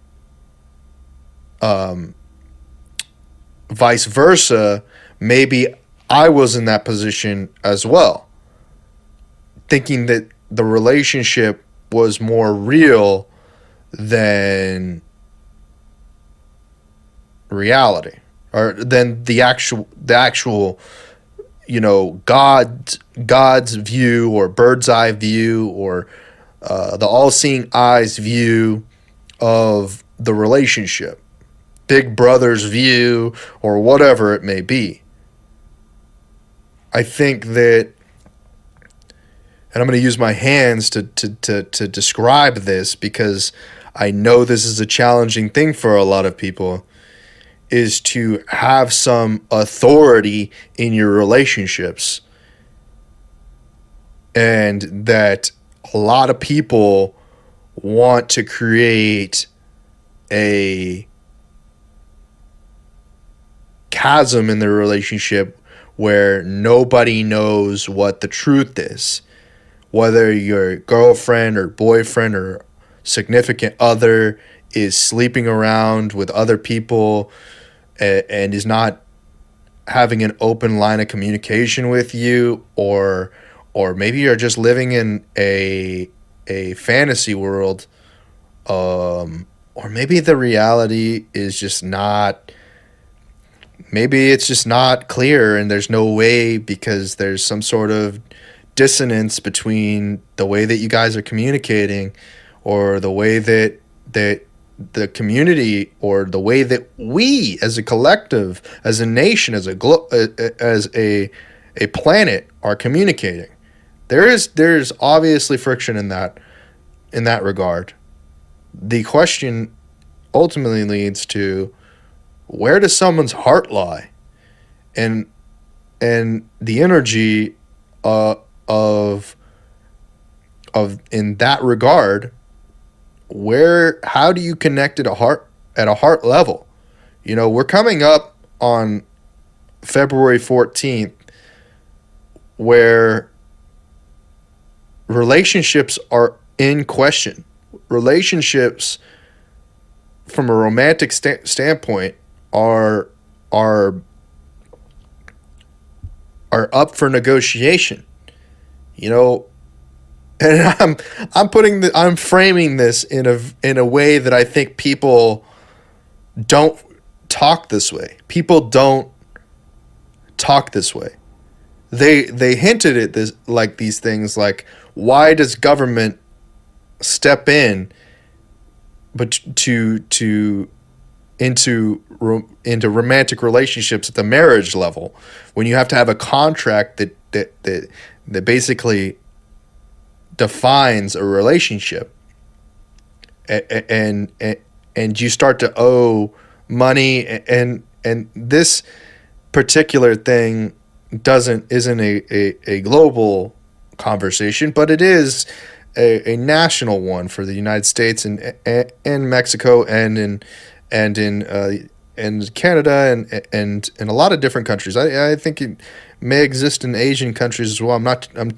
vice versa, maybe I was in that position as well, thinking that the relationship was more real than reality, or than the actual God's view, or bird's eye view, or the all-seeing eyes view of the relationship, Big Brother's view, or whatever it may be. I think that, and I'm going to use my hands to describe this, because I know this is a challenging thing for a lot of people, is to have some authority in your relationships. And that a lot of people want to create a chasm in their relationship where nobody knows what the truth is. Whether your girlfriend or boyfriend or significant other is sleeping around with other people and is not having an open line of communication with you, or maybe you're just living in a fantasy world, or maybe the reality is just not, maybe it's just not clear, and there's no way, because there's some sort of dissonance between the way that you guys are communicating, or the way that the community, or the way that we as a collective, as a nation, as a planet are communicating. There's obviously friction in that regard. The question ultimately leads to, where does someone's heart lie? And the energy of in that regard, how do you connect at a heart level? We're coming up on February 14th, where relationships are in question. Relationships from a romantic standpoint are up for negotiation. And I'm framing this in a way that I think people don't talk this way. People don't talk this way. They hinted at this, like these things, like, why does government step in, but into romantic relationships at the marriage level, when you have to have a contract that basically defines a relationship, and you start to owe money, and this particular thing isn't a global conversation, but it is a national one for the United States and Mexico and in Canada and a lot of different countries. I think it may exist in Asian countries as well. I'm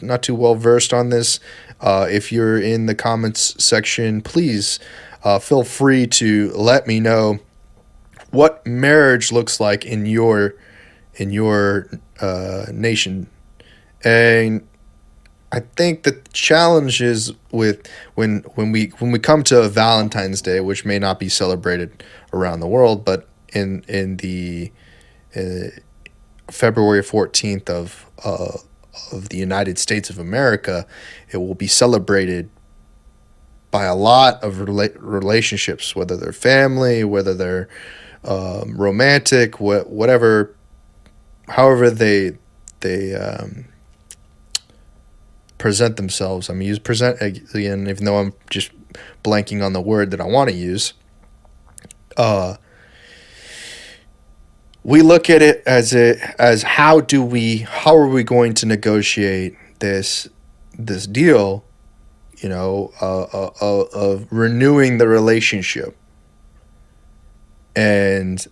not too well versed on this. If you're in the comments section, please feel free to let me know what marriage looks like in your nation. And I think the challenge is with when we come to Valentine's Day, which may not be celebrated around the world, but in the February 14th of the United States of America, it will be celebrated by a lot of relationships, whether they're family, whether they're romantic, whatever, however they present themselves. I mean, use present again, even though I'm just blanking on the word that I want to use. We look at it as how are we going to negotiate this deal, of renewing the relationship, and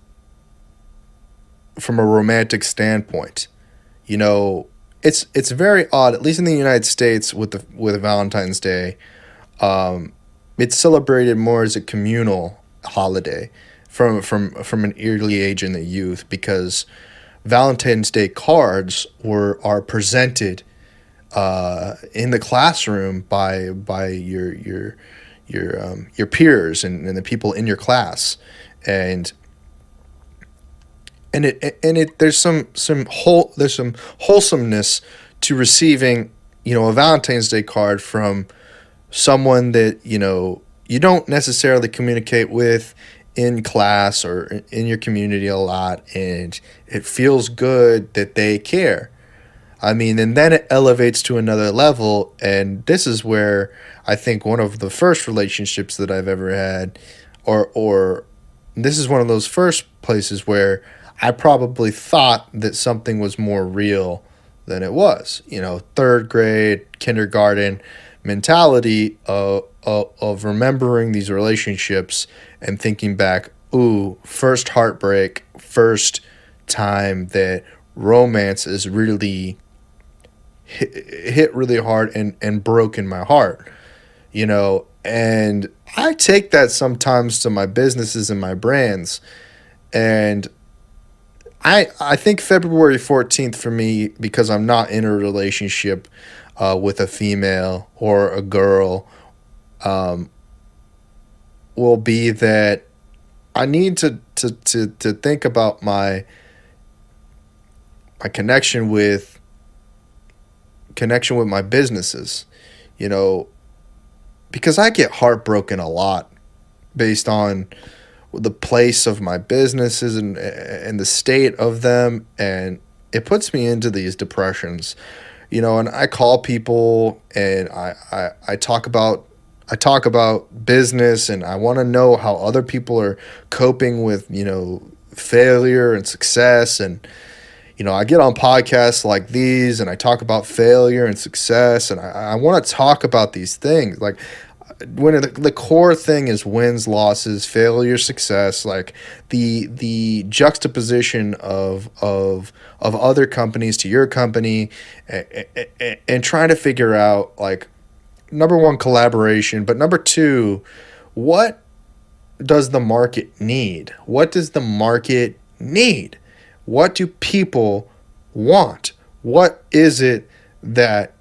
from a romantic standpoint. It's very odd, at least in the United States, with Valentine's Day. It's celebrated more as a communal holiday from an early age in the youth, because Valentine's Day cards are presented in the classroom by your peers and the people in your class, and there's some wholesomeness to receiving a Valentine's Day card from someone that you don't necessarily communicate with in class or in your community a lot, and it feels good that they care. I mean, and then it elevates to another level, and this is where I think one of the first relationships that I've ever had, or this is one of those first places where I probably thought that something was more real than it was. Third grade, kindergarten mentality of remembering these relationships and thinking back, ooh, first heartbreak, first time that romance is really hit really hard and broken my heart, and I take that sometimes to my businesses and my brands. And I think February 14th for me, because I'm not in a relationship with a female or a girl, will be that I need to think about my connection with my businesses, because I get heartbroken a lot based on the place of my businesses and the state of them, and it puts me into these depressions, and I call people and I talk about business, and I want to know how other people are coping with failure and success. And I get on podcasts like these and I talk about failure and success, and I want to talk about these things. Like, when the core thing is wins, losses, failure, success, like the juxtaposition of other companies to your company, and trying to figure out, like, number one, collaboration, but number two, what does the market need? What does the market need? What do people want? What is it that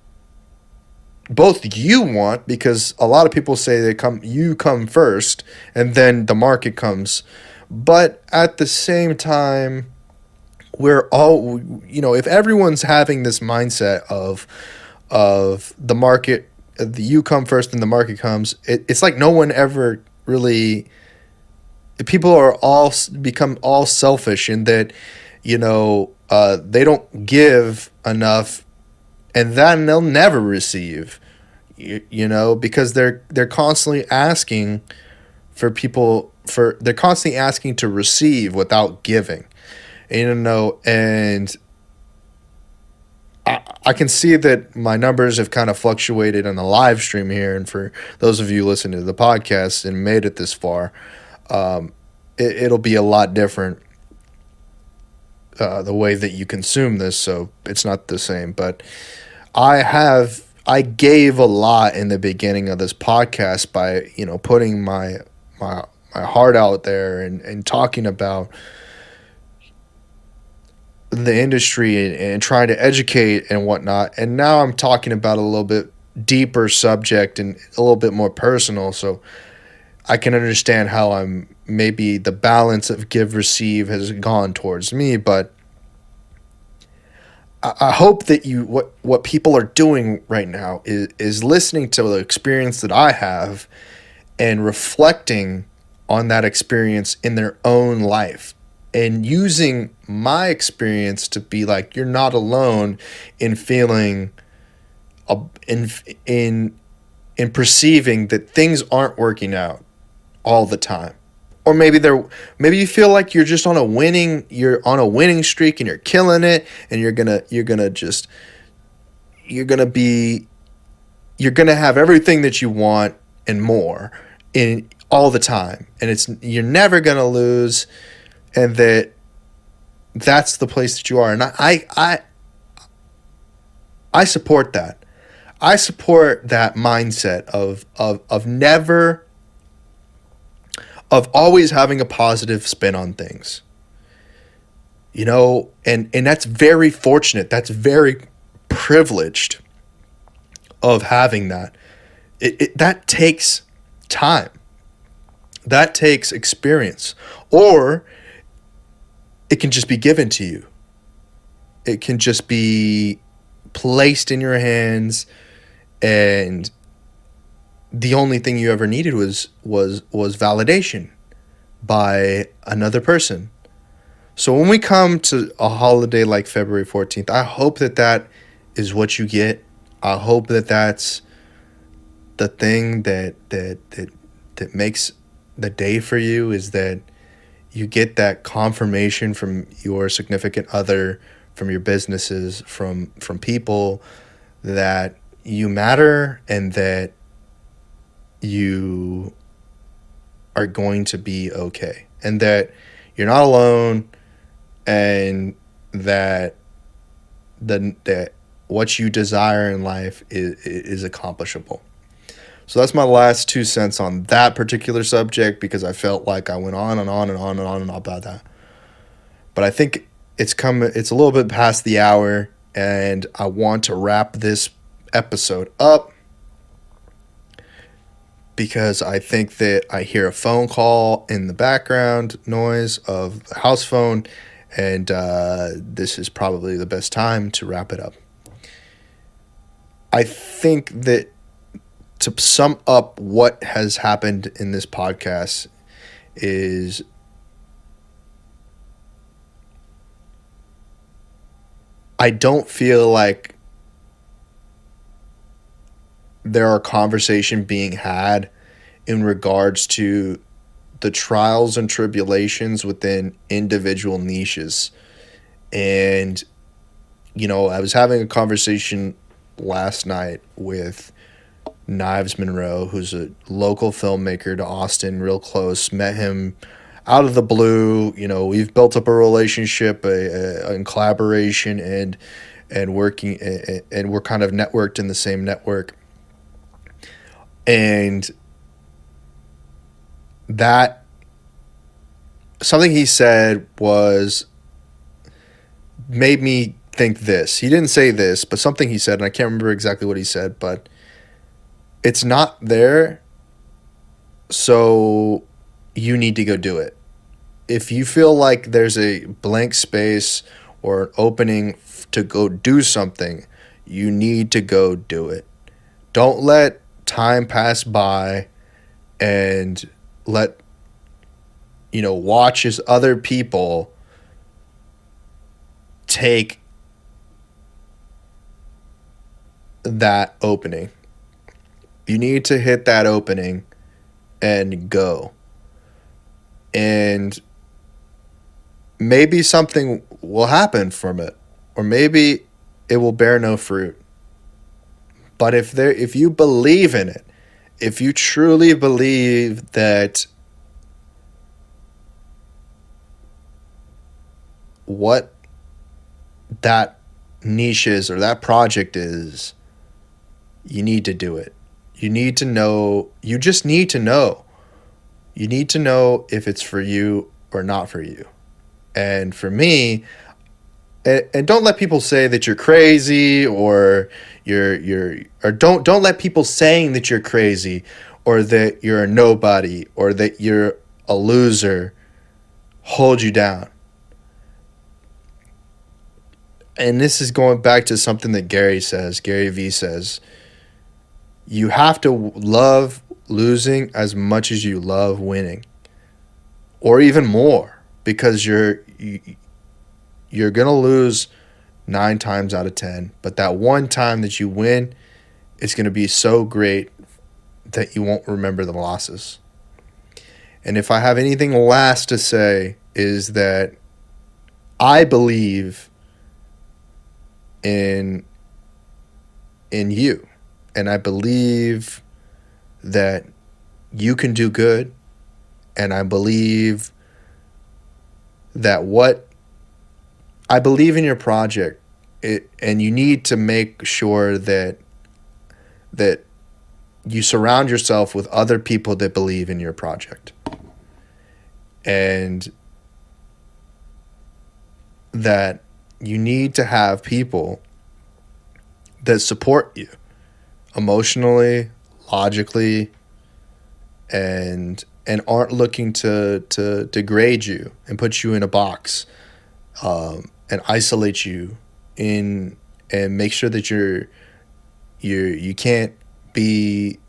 both you want? Because a lot of people say you come first and then the market comes. But at the same time, we're all, if everyone's having this mindset of the market, you come first and the market comes, it's like no one ever really, people are all become all selfish in that, they don't give enough, and then they'll never receive, because they're constantly asking they're constantly asking to receive without giving, and I can see that my numbers have kind of fluctuated on the live stream here, and for those of you listening to the podcast and made it this far, it'll be a lot different the way that you consume this, so it's not the same. But I gave a lot in the beginning of this podcast by putting my heart out there and talking about the industry and trying to educate and whatnot. And now I'm talking about a little bit deeper subject and a little bit more personal, so I can understand how I'm maybe the balance of give receive has gone towards me. But I hope that what people are doing right now is listening to the experience that I have and reflecting on that experience in their own life, and using my experience to be like, you're not alone in feeling in in perceiving that things aren't working out all the time. Or maybe you feel like you're on a winning streak and you're killing it, and you're gonna be you're gonna have everything that you want and more in all the time, and you're never gonna lose, and that's the place that you are. And I support that. I support that mindset of always having a positive spin on things. And that's very fortunate. That's very privileged of having that. That takes time. That takes experience. Or it can just be given to you. It can just be placed in your hands, and the only thing you ever needed was validation by another person. So when we come to a holiday like February 14th, I hope that is what you get. I hope that that's the thing that makes the day for you, is that you get that confirmation from your significant other, from your businesses, from people, that you matter and that you are going to be okay, and that you're not alone, and that that what you desire in life is accomplishable. So that's my last 2 cents on that particular subject, because I felt like I went on and on and on and on and on about that. But I think it's a little bit past the hour, and I want to wrap this episode up, because I think that I hear a phone call in the background noise of the house phone, and this is probably the best time to wrap it up. I think that, to sum up what has happened in this podcast, is I don't feel like there are conversations being had in regards to the trials and tribulations within individual niches. And, I was having a conversation last night with Knives Monroe, who's a local filmmaker to Austin, real close. Met him out of the blue. We've built up a relationship, in collaboration, and working, and we're kind of networked in the same network. And that, something he said made me think this. He didn't say this, but something he said, and I can't remember exactly what he said, but it's not there, so you need to go do it. If you feel like there's a blank space or an opening to go do something, you need to go do it. Don't let time pass by and watch as other people take that opening. You need to hit that opening and go. And maybe something will happen from it, or maybe it will bear no fruit. But if you believe in it, if you truly believe that what that niche is, or that project is, you need to do it. You need to know. You just need to know. You need to know if it's for you or not for you. And for me, and don't let people say that you're crazy, or don't let people saying that you're crazy, or that you're a nobody, or that you're a loser, hold you down. And this is going back to something that Gary V says. You have to love losing as much as you love winning, or even more, because you're going to lose 9 times out of 10, but that one time that you win is going to be so great that you won't remember the losses. And if I have anything last to say, is that I believe in you, and I believe that you can do good, and I believe that I believe in your project, and you need to make sure that you surround yourself with other people that believe in your project, and that you need to have people that support you emotionally, logically, and aren't looking to degrade you and put you in a box, and isolate you and make sure that you can't be,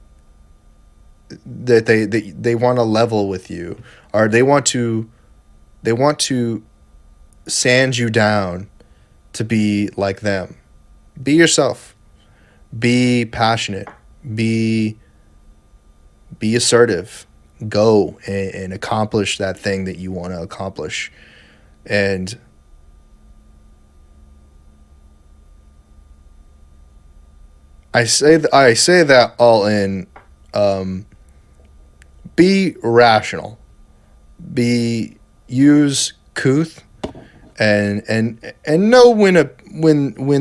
that they want to level with you, or they want to sand you down to be like them. Be yourself. Be passionate. Be assertive. Go and accomplish that thing that you want to accomplish. And I say that all in. Be rational. Use couth, and know when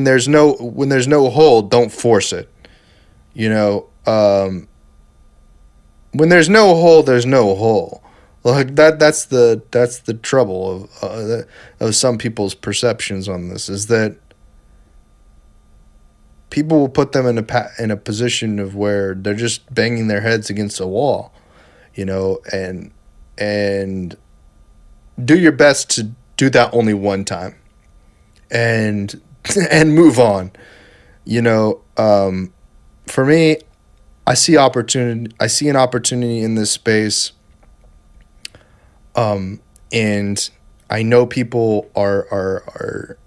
there's no hold, don't force it. When there's no hole, there's no hole. Like that's the trouble of some people's perceptions on this, is that people will put them in a position of where they're just banging their heads against a wall, and do your best to do that only one time, and and move on. For me, I see an opportunity in this space, and I know people are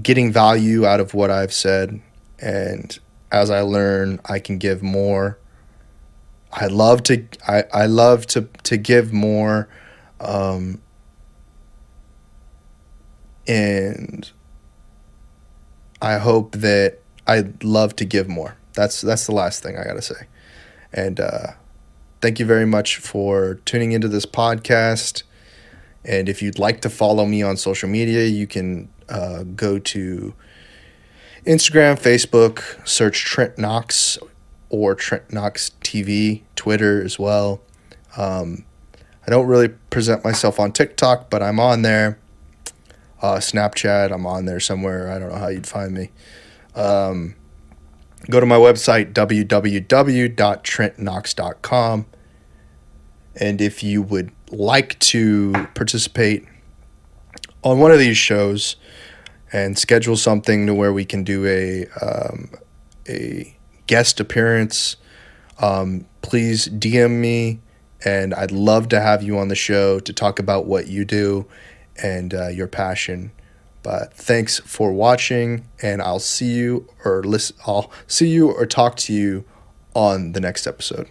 getting value out of what I've said, and as I learn, I can give more. I love to give more, and I hope that I'd love to give more. That's the last thing I gotta say. And thank you very much for tuning into this podcast. And if you'd like to follow me on social media, you can go to Instagram, Facebook, search Trent Knox or Trent Knox TV, Twitter as well. I don't really present myself on TikTok, but I'm on there. Snapchat, I'm on there somewhere. I don't know how you'd find me. Go to my website, www.trentknox.com. And if you would like to participate on one of these shows and schedule something to where we can do a guest appearance, please DM me, and I'd love to have you on the show to talk about what you do and your passion. But thanks for watching, and I'll see you or talk to you on the next episode.